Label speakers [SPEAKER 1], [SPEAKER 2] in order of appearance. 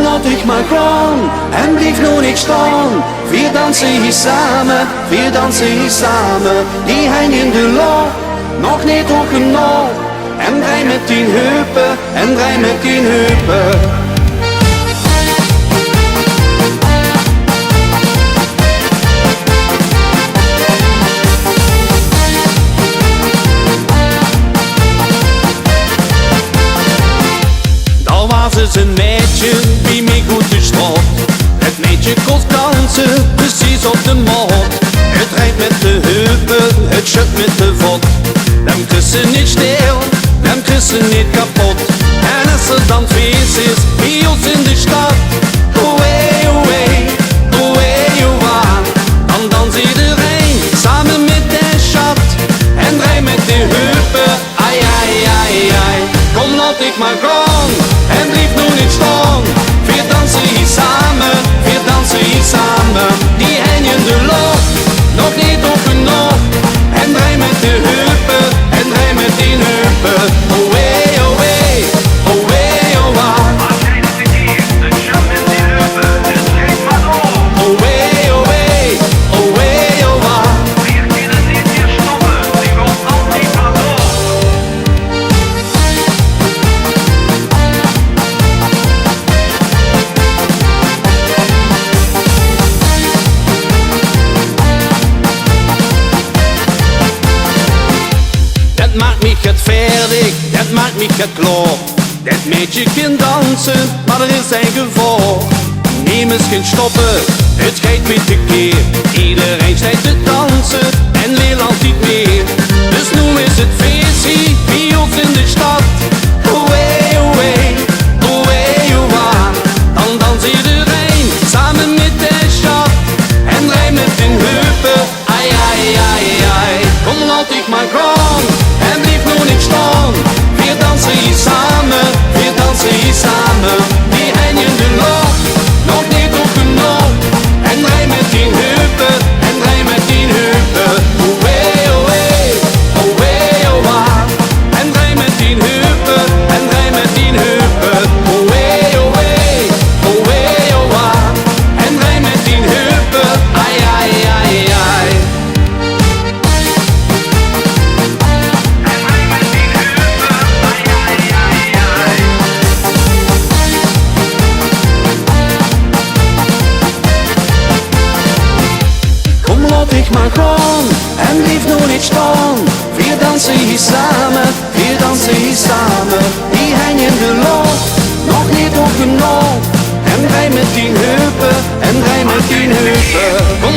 [SPEAKER 1] laat ik maar gaan en blijf nog niet staan. Wir dansen hier samen, wir dansen hier samen. Die hangen in de lucht, nog niet hoog genoeg. En draai met 10 heupen, en draai met 10 heupen.
[SPEAKER 2] Is een meisje die mij goed verstaat. Het meisje kost dansen, precies op de maat. Het rijdt met de heupen, het schudt met de vod. Dem kussen niet stil, dem kussen niet kapot. En als er dan feest is, bij ons in de stad. Oei, oei, oei, oei, dan dans iedereen samen met de schat. En draai met de heupen, ai, ai, ai, ai. Kom laat ik maar gaan. En blijf nog niet staan. Wir dansen hier samen, wir dansen hier samen. Die hangen in de lucht, nog niet hoog genoeg. En draai met de heupen, en draai met 10 heupen. Oh wee, oh wee, oh wee, oh wah.
[SPEAKER 3] Als jij de verkeer, een jam met die heupen, dus kijk maar door.
[SPEAKER 2] Oh wee, oh wee, oh wee, oh wah.
[SPEAKER 3] Wir kunnen niet meer stoppen, die komt altijd maar door.
[SPEAKER 2] Dat maakt mich het fertig, dat maakt mich het klaar. Dat meisje kan dansen, maar er is een gevaar. Niemand kan stoppen, het gaat met de keer. Iedereen staat te dansen en wil altijd meer. Dus nu is het feest hier bij ons in de stad. Oei, oei, oei, oei, dan dans iedereen samen met de schat. En draai met de heupen, ai, ai, ai, ai. Kom laat ik maar gaan. En blijf nog niet staan. Wir dansen hier samen, wir dansen hier samen. Die hangen in de lucht, nog niet hoog genoeg. En draai met 10 heupen, en draai met 10 heupen. Oei, oei, oei, oei. En draai met 10 heupen, en draai met 10 heupen. Oei, oei, oei, oei. En draai met 10 heupen, ai, ai, ai, ai.
[SPEAKER 1] Kom laat ik maar gaan en blijf nog niet staan. Wir dansen hier samen, wir dansen hier samen. Die hangen in de lucht, nog niet hoog genoeg. En draai met 10 heupen, en draai met 10 heupen.
[SPEAKER 2] Kom